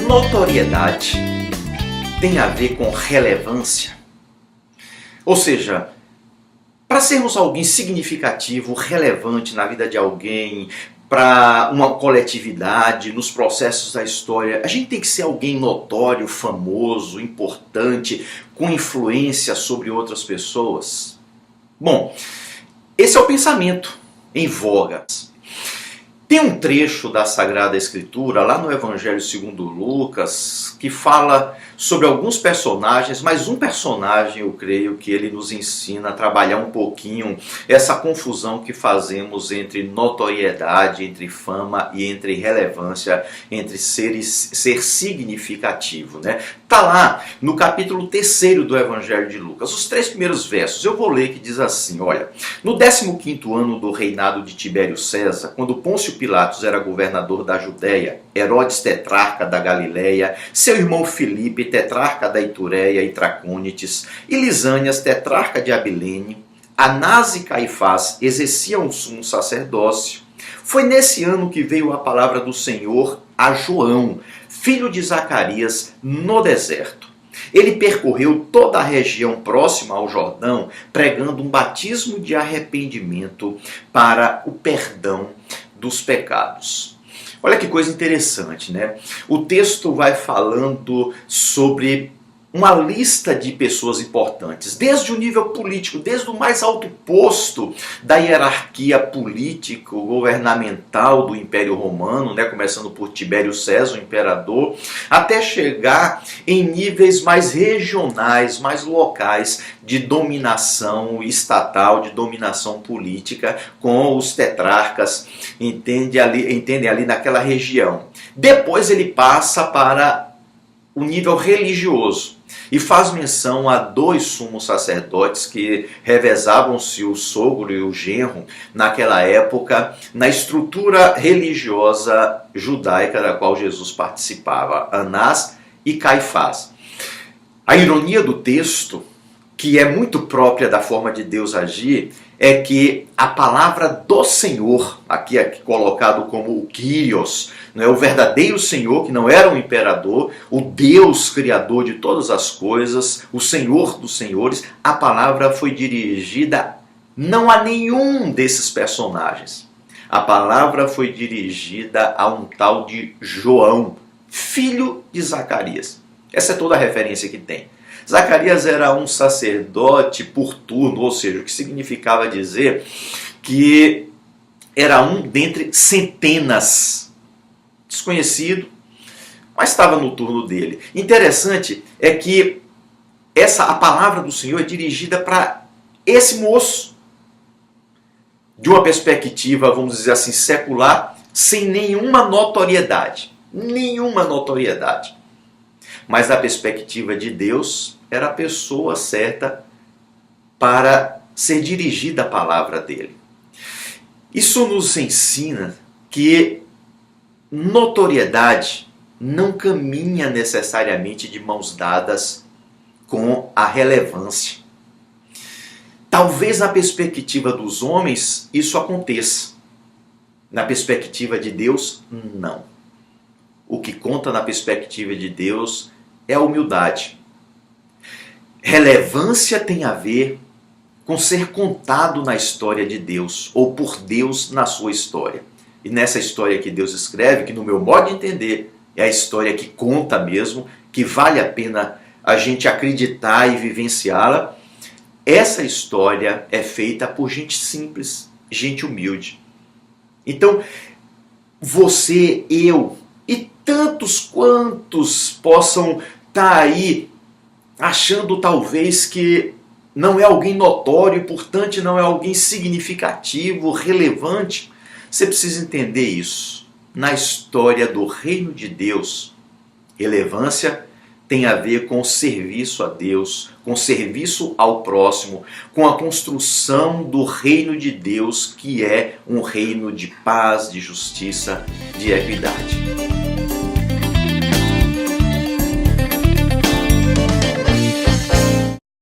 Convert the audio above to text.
Notoriedade tem a ver com relevância. Ou seja, para sermos alguém significativo, relevante na vida de alguém, para uma coletividade, nos processos da história, a gente tem que ser alguém notório, famoso, importante, com influência sobre outras pessoas. Bom, esse é o pensamento em voga. Tem um trecho da Sagrada Escritura, lá no Evangelho segundo Lucas, que fala sobre alguns personagens, mas um personagem, eu creio que ele nos ensina a trabalhar um pouquinho essa confusão que fazemos entre notoriedade, entre fama e entre relevância, entre ser significativo, né? Tá lá no capítulo 3º do Evangelho de Lucas, os 3 primeiros versos. Eu vou ler, que diz assim, olha: no 15º ano do reinado de Tibério César, quando Pôncio Pilatos era governador da Judéia, Herodes tetrarca da Galileia, seu irmão Filipe tetrarca da Itureia e Tracônites, e Lisânias tetrarca de Abilene, Anás e Caifás exerciam o sumo sacerdócio. Foi nesse ano que veio a palavra do Senhor a João, filho de Zacarias, no deserto. Ele percorreu toda a região próxima ao Jordão, pregando um batismo de arrependimento para o perdão dos pecados. Olha que coisa interessante, né? O texto vai falando sobre uma lista de pessoas importantes, desde o nível político, desde o mais alto posto da hierarquia político-governamental do Império Romano, né, começando por Tibério César, o imperador, até chegar em níveis mais regionais, mais locais de dominação estatal, de dominação política, com os tetrarcas, entendem ali naquela região. Depois ele passa para o nível religioso e faz menção a 2 sumos sacerdotes que revezavam-se, o sogro e o genro, naquela época, na estrutura religiosa judaica da qual Jesus participava, Anás e Caifás. A ironia do texto, que é muito própria da forma de Deus agir, é que a palavra do Senhor, aqui colocado como o Kyrios, não é o verdadeiro Senhor, que não era um imperador, o Deus criador de todas as coisas, o Senhor dos senhores, a palavra foi dirigida não a nenhum desses personagens. A palavra foi dirigida a um tal de João, filho de Zacarias. Essa é toda a referência que tem. Zacarias era um sacerdote por turno, ou seja, o que significava dizer que era um dentre centenas, desconhecido, mas estava no turno dele. Interessante é que a palavra do Senhor é dirigida para esse moço, de uma perspectiva, vamos dizer assim, secular, sem nenhuma notoriedade. Nenhuma notoriedade. Mas da perspectiva de Deus, era a pessoa certa para ser dirigida a palavra dele. Isso nos ensina que notoriedade não caminha necessariamente de mãos dadas com a relevância. Talvez na perspectiva dos homens isso aconteça. Na perspectiva de Deus, não. O que conta na perspectiva de Deus é a humildade. Relevância tem a ver com ser contado na história de Deus, ou por Deus na sua história. E nessa história que Deus escreve, que no meu modo de entender é a história que conta mesmo, que vale a pena a gente acreditar e vivenciá-la, essa história é feita por gente simples, gente humilde. Então, você, eu e tantos quantos possam estar aí achando talvez que não é alguém notório, portanto não é alguém significativo, relevante, você precisa entender isso. Na história do reino de Deus, relevância tem a ver com o serviço a Deus, com o serviço ao próximo, com a construção do reino de Deus, que é um reino de paz, de justiça, de equidade.